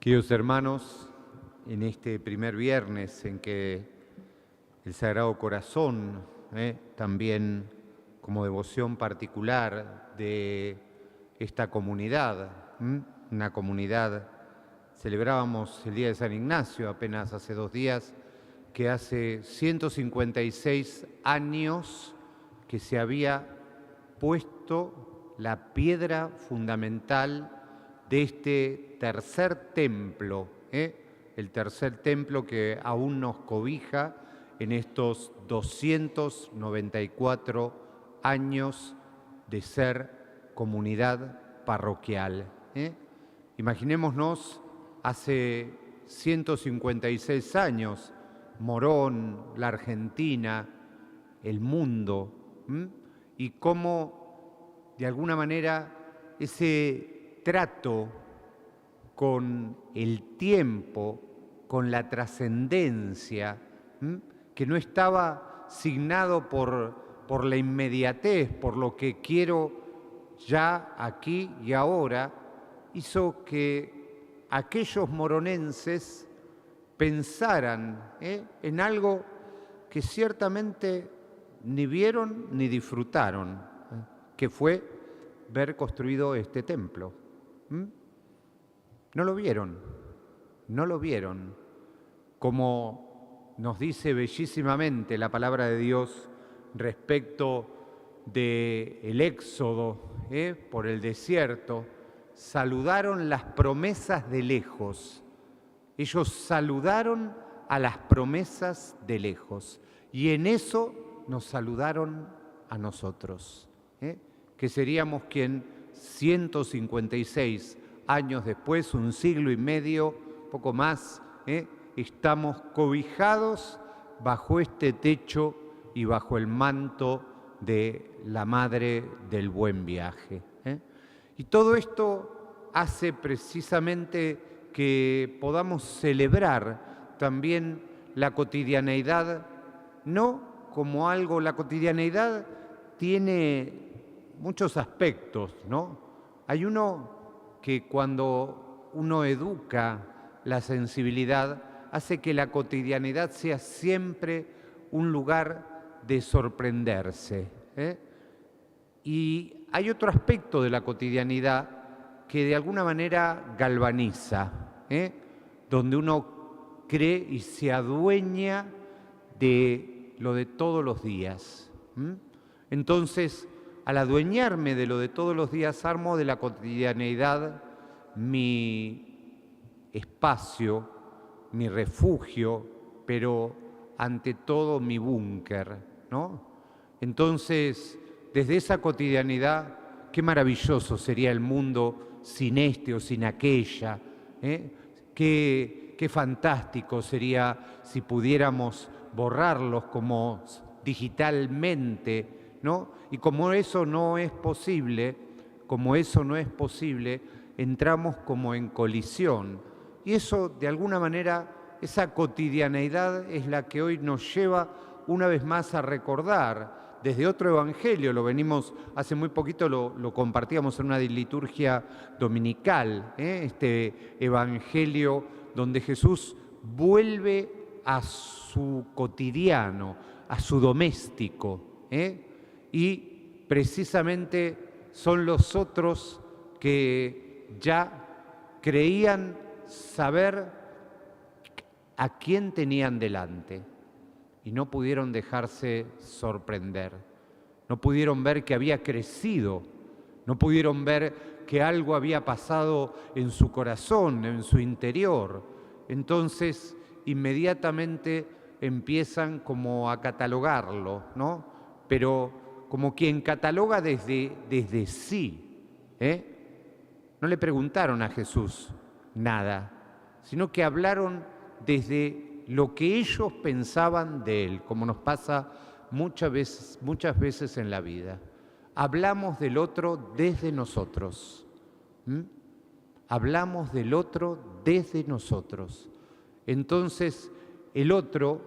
Queridos hermanos, en este primer viernes en que el Sagrado Corazón, también como devoción particular de esta comunidad, una comunidad, celebrábamos el Día de San Ignacio apenas hace 2 días, que hace 156 años que se había puesto la piedra fundamental de este tercer templo, el tercer templo que aún nos cobija en estos 294 años de ser comunidad parroquial. Imaginémonos hace 156 años, Morón, la Argentina, el mundo, y cómo de alguna manera ese trato con el tiempo, con la trascendencia, que no estaba signado por la inmediatez, por lo que quiero ya, aquí y ahora, hizo que aquellos moronenses pensaran en algo que ciertamente ni vieron ni disfrutaron, que fue ver construido este templo. No lo vieron, no lo vieron. Como nos dice bellísimamente la palabra de Dios respecto del éxodo por el desierto, saludaron las promesas de lejos. Ellos saludaron a las promesas de lejos y en eso nos saludaron a nosotros, que seríamos quien 156 años después, un siglo y medio, poco más, estamos cobijados bajo este techo y bajo el manto de la Madre del Buen Viaje. Y todo esto hace precisamente que podamos celebrar también la cotidianeidad, no como algo, la cotidianeidad tiene muchos aspectos, ¿no? Hay uno que cuando uno educa la sensibilidad hace que la cotidianidad sea siempre un lugar de sorprenderse, Y hay otro aspecto de la cotidianidad que de alguna manera galvaniza, donde uno cree y se adueña de lo de todos los días. Entonces, al adueñarme de lo de todos los días, armo de la cotidianeidad mi espacio, mi refugio, pero ante todo mi búnker, ¿no? Entonces, desde esa cotidianidad, qué maravilloso sería el mundo sin este o sin aquella, Qué fantástico sería si pudiéramos borrarlos como digitalmente, ¿no? Y como eso no es posible, entramos como en colisión. Y eso, de alguna manera, esa cotidianeidad es la que hoy nos lleva una vez más a recordar desde otro evangelio. Lo venimos, hace muy poquito lo compartíamos en una liturgia dominical, este evangelio donde Jesús vuelve a su cotidiano, a su doméstico, y precisamente son los otros que ya creían saber a quién tenían delante y no pudieron dejarse sorprender, no pudieron ver que había crecido, no pudieron ver que algo había pasado en su corazón, en su interior. Entonces, inmediatamente empiezan como a catalogarlo, ¿no? Pero como quien cataloga desde sí, No le preguntaron a Jesús nada, sino que hablaron desde lo que ellos pensaban de Él, como nos pasa muchas veces en la vida. Hablamos del otro desde nosotros. Hablamos del otro desde nosotros. Entonces, el otro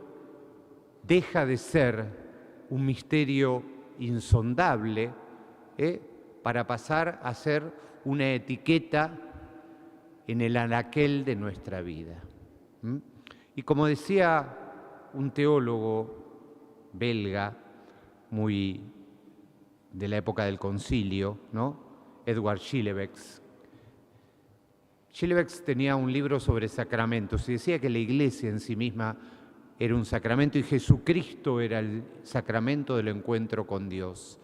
deja de ser un misterio insondable, para pasar a ser una etiqueta en el anaquel de nuestra vida. ¿Mm? Y como decía un teólogo belga, muy de la época del concilio, ¿no? Edward Schillebeeckx. Schillebeeckx tenía un libro sobre sacramentos y decía que la iglesia en sí misma era un sacramento y Jesucristo era el sacramento del encuentro con Dios.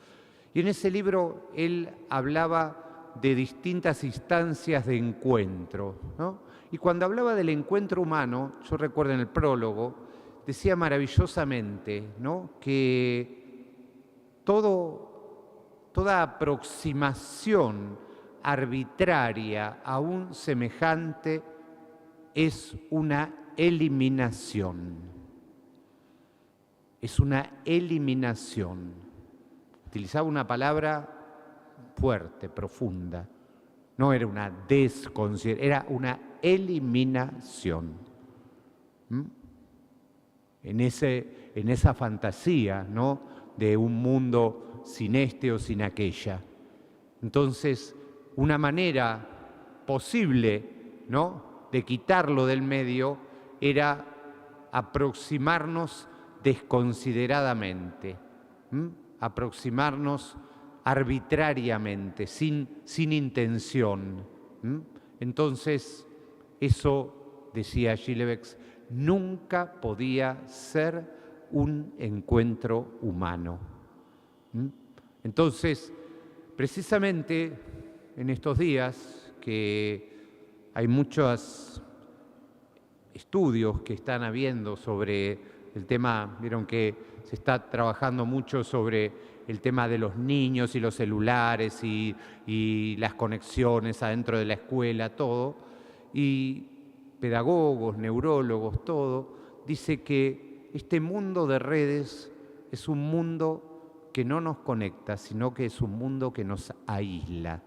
Y en ese libro él hablaba de distintas instancias de encuentro, ¿no? Y cuando hablaba del encuentro humano, yo recuerdo en el prólogo, decía maravillosamente, ¿no?, que toda aproximación arbitraria a un semejante es una eliminación. Es una eliminación. Utilizaba una palabra fuerte, profunda. No era una desconsideración, era una eliminación. ¿Mm? En esa fantasía, ¿no?, de un mundo sin este o sin aquella. Entonces, una manera posible, ¿no?, de quitarlo del medio era aproximarnos desconsideradamente, aproximarnos arbitrariamente, sin intención. Entonces, eso, decía Schillebeeckx, nunca podía ser un encuentro humano. Entonces, precisamente en estos días que hay muchos estudios que están habiendo sobre el tema, vieron que se está trabajando mucho sobre el tema de los niños y los celulares y las conexiones adentro de la escuela, todo, y pedagogos, neurólogos, todo, dice que este mundo de redes es un mundo que no nos conecta, sino que es un mundo que nos aísla,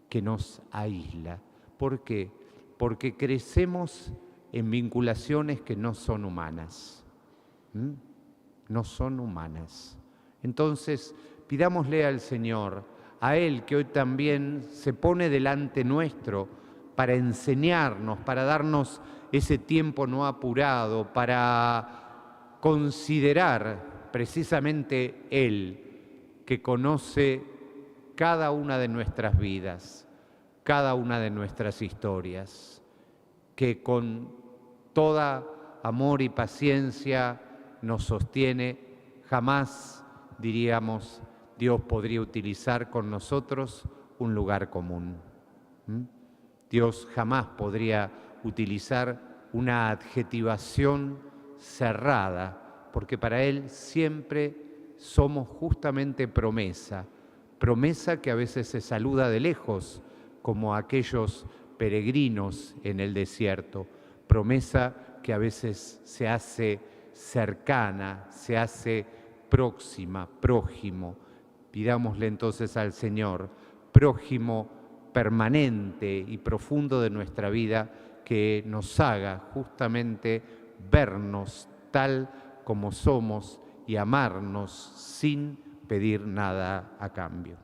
que nos aísla. ¿Por qué? Porque crecemos en vinculaciones que no son humanas. No son humanas. Entonces, pidámosle al Señor, a Él que hoy también se pone delante nuestro para enseñarnos, para darnos ese tiempo no apurado, para considerar precisamente Él, que conoce cada una de nuestras vidas, cada una de nuestras historias, que con toda amor y paciencia nos sostiene. Jamás, diríamos, Dios podría utilizar con nosotros un lugar común. Dios jamás podría utilizar una adjetivación cerrada, porque para Él siempre somos justamente promesa que a veces se saluda de lejos, como aquellos peregrinos en el desierto, promesa que a veces se hace cercana, se hace próxima, prójimo. Pidámosle entonces al Señor, prójimo permanente y profundo de nuestra vida, que nos haga justamente vernos tal como somos y amarnos sin pedir nada a cambio.